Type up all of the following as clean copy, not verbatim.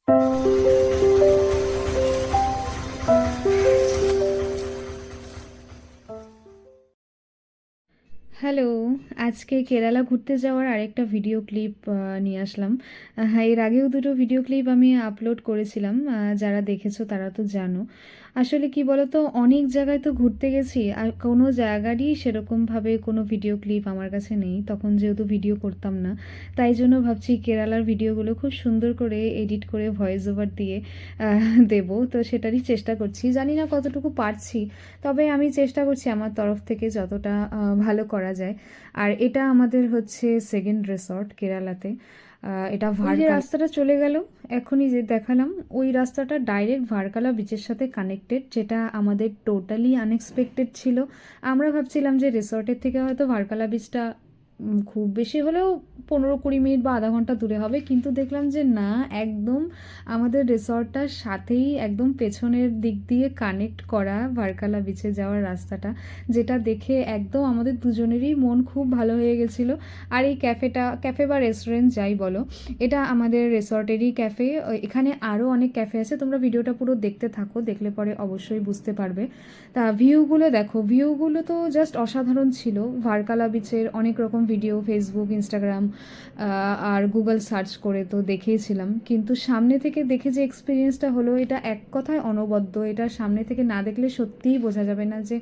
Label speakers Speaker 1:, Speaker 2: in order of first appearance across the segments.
Speaker 1: Hello, আজকে কেরালা ঘুরতে যাওয়ার আরেকটা ভিডিও ক্লিপ নিয়ে আসলাম। এর আগেও দুটো ভিডিও ক্লিপ আমি আপলোড করেছিলাম। যারা দেখেছো তারা তো জানো। আসলে কি বলো তো, অনেক জায়গায় তো ঘুরতে গেছি আর কোনো জায়গারই সেরকমভাবে কোনো ভিডিও ক্লিপ আমার কাছে নেই। তখন যেহেতু ভিডিও করতাম না, তাই জন্য ভাবছি কেরালার ভিডিওগুলো খুব সুন্দর করে এডিট করে ভয়েস ওভার দিয়ে দেবো। তো সেটারই চেষ্টা করছি, জানি না কতটুকু পারছি, তবে আমি চেষ্টা করছি আমার তরফ থেকে যতটা ভালো করা যায়। আর এটা আমাদের হচ্ছে সেকেন্ড রিসর্ট কেরালাতে। এটা ওই যে রাস্তাটা চলে গেল এখনই যে দেখালাম, ওই রাস্তাটা ডাইরেক্ট ভার্কালা বিচের সাথে কানেক্টেড, যেটা আমাদের টোটালি আনএক্সপেক্টেড ছিল। আমরা ভাবছিলাম যে রিসর্টের থেকে হয়তো ভার্কালা বিচটা খুব বেশি হলেও 15-20 মিনিট বা আধা ঘন্টা দূরে হবে, কিন্তু দেখলাম যে না, একদম আমাদের রিসর্টটার সাথেই একদম পেছনের দিক দিয়ে কানেক্ট করা ভার্কালা বিচে যাওয়ার রাস্তাটা, যেটা দেখে একদম আমাদের দুজনেরই মন খুব ভালো হয়ে গেছিলো। আর এই ক্যাফে বা রেস্টুরেন্ট যাই বলো, এটা আমাদের রিসর্টেরই ক্যাফে। এখানে আরও অনেক ক্যাফে আছে, তোমরা ভিডিওটা পুরো দেখতে থাকো, দেখলে পরে অবশ্যই বুঝতে পারবে। তা ভিউগুলো দেখো, ভিউগুলো তো জাস্ট অসাধারণ ছিল। ভার্কালা বিচের অনেক রকম ভিডিও ফেসবুক, ইনস্টাগ্রাম আর গুগল সার্চ করে তো দেখেইছিলাম, কিন্তু সামনে থেকে দেখে যে এক্সপিরিয়েন্সটা হলো, এটা এক কথায় অনবদ্য। এটা সামনে থেকে না দেখলে সত্যিই বোঝা যাবে না যে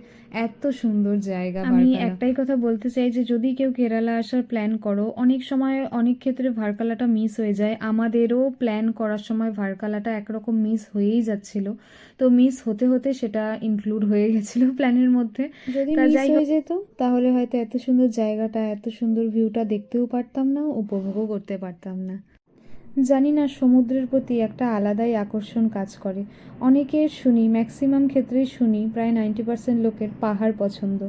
Speaker 1: এত সুন্দর জায়গা। আমি একটাই কথা বলতে চাই যে যদি কেউ কেরালা আসার প্ল্যান করো, অনেক সময় অনেক ক্ষেত্রে ভার্কালাটা মিস হয়ে যায়। আমাদেরও প্ল্যান করার সময় ভার্কালাটা একরকম মিস হয়েই যাচ্ছিল, তো মিস হতে হতে সেটা ইনক্লুড হয়ে গেছিলো প্ল্যানের মধ্যে। যদি মিস হয়ে যেত তাহলে হয়তো এত সুন্দর জায়গাটা, এত সুন্দর ভিউটা দেখতেও পারতাম না, উপভোগও করতে পারতাম না। জানি না, সমুদ্রের প্রতি একটা আলাদাই আকর্ষণ কাজ করে। অনেকের শুনি, ম্যাক্সিমাম ক্ষেত্রেই শুনি, প্রায় 90% লোকের পাহাড় পছন্দ।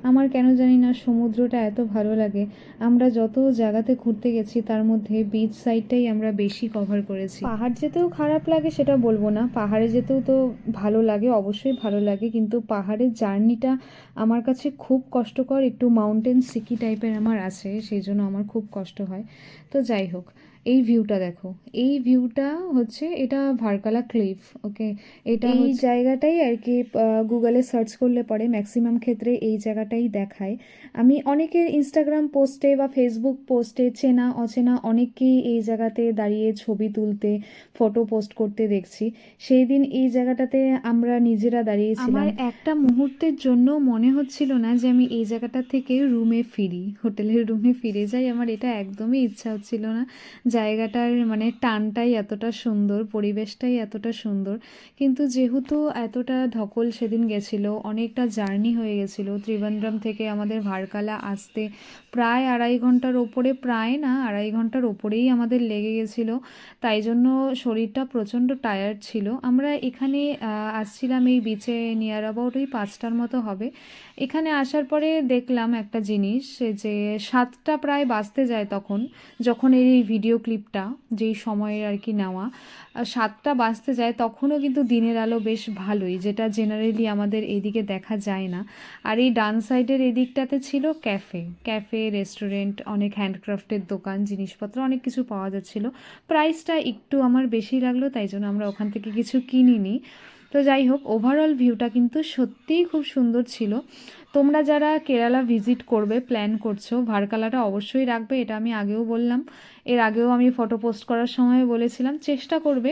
Speaker 1: আমার কেন জানি না সমুদ্রটা এত ভালো লাগে। আমরা যত জায়গাতে ঘুরতে গেছি তার মধ্যে বিচ সাইডটাই আমরা বেশি কভার করেছি। পাহাড় যেতেও খারাপ লাগে সেটা বলবো না, পাহাড়ে যেতেও তো ভালো লাগে, অবশ্যই ভালো লাগে, কিন্তু পাহাড়ের জার্নিটা আমার কাছে খুব কষ্টকর। একটু মাউন্টেন সিকি টাইপের আমার আছে, সেই জন্য আমার খুব কষ্ট হয়। তো যাই হোক, এই ভিউটা দেখো, এই ভিউটা হচ্ছে, এটা ভার্কালা ক্লিফ। ওকে, এটা এই জায়গাটাই আর কি গুগলে সার্চ করলে পরে ম্যাক্সিমাম ক্ষেত্রে এই জায়গাটাই দেখায়। আমি অনেকের ইনস্টাগ্রাম পোস্টে বা ফেসবুক পোস্টে চেনা অচেনা অনেককেই এই জায়গাতে দাঁড়িয়ে ছবি তুলতে, ফটো পোস্ট করতে দেখছি। সেই দিন এই জায়গাটাতে আমরা নিজেরা দাঁড়িয়েছিলাম, আমার একটা মুহূর্তের জন্য মনে হচ্ছিল না যে আমি এই জায়গাটা থেকে রুমে ফিরি, হোটেলের রুমে ফিরে যাই। আমার এটা একদমই ইচ্ছা হচ্ছিল না। জায়গাটার মানে টানটাই এতটা সুন্দর, পরিবেশটাই এতটা সুন্দর, কিন্তু যেহেতু এতটা ধকল সেদিন গেছিলো, অনেকটা জার্নি হয়ে গেছিলো ত্রিভেন্দ্রম থেকে আমাদের ভার্কালা আসতে, প্রায় 2.5 ঘন্টার ওপরে, প্রায় না 2.5 ঘন্টার ওপরেই আমাদের লেগে গেছিলো। তাই জন্য শরীরটা প্রচণ্ড টায়ার্ড ছিল। আমরা এখানে আসছিলাম এই বিচে নিয়ার অ্যাবাউট ওই 5টার মতো হবে। এখানে আসার পরে দেখলাম একটা জিনিস, যে 7টা প্রায় বাজতে যায় তখন, যখন এই ভিডিও ক্লিপটা যেই সময়ের আর কি নেওয়া, 7টা বাজতে যায়, তখনও কিন্তু দিনের আলো বেশ ভালোই, যেটা জেনারেলি আমাদের এইদিকে দেখা যায় না। আর এই ডান সাইডের এদিকটাতে ছিল ক্যাফে রেস্টুরেন্ট, অনেক হ্যান্ডক্রাফটের দোকান, জিনিসপত্র অনেক কিছু পাওয়া যাচ্ছিলো। প্রাইসটা একটু আমার বেশি লাগলো, তাই জন্য আমরা ওখান থেকে কিছু কিনিনি। তো যাই হোক, ওভারঅল ভিউটা কিন্তু সত্যিই খুব সুন্দর ছিল। তোমরা যারা কেরালা ভিজিট করবে, প্ল্যান করছো, ভার্কালাটা অবশ্যই রাখবে, এটা আমি আগেও বললাম। এর আগেও আমি ফটো পোস্ট করার সময় বলেছিলাম, চেষ্টা করবে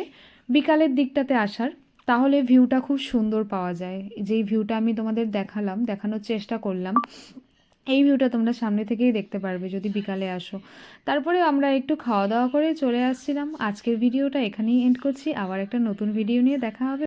Speaker 1: বিকালের দিকটাতে আসার, তাহলে ভিউটা খুব সুন্দর পাওয়া যায়। যেই ভিউটা আমি তোমাদের দেখানোর চেষ্টা করলাম, এই ভিউটা তোমরা সামনে থেকেই দেখতে পারবে যদি বিকালে আসো। তারপরে আমরা একটু খাওয়া দাওয়া করে চলে আসছিলাম। আজকের ভিডিওটা এখানেই এন্ড করছি, আবার একটা নতুন ভিডিও নিয়ে দেখা হবে।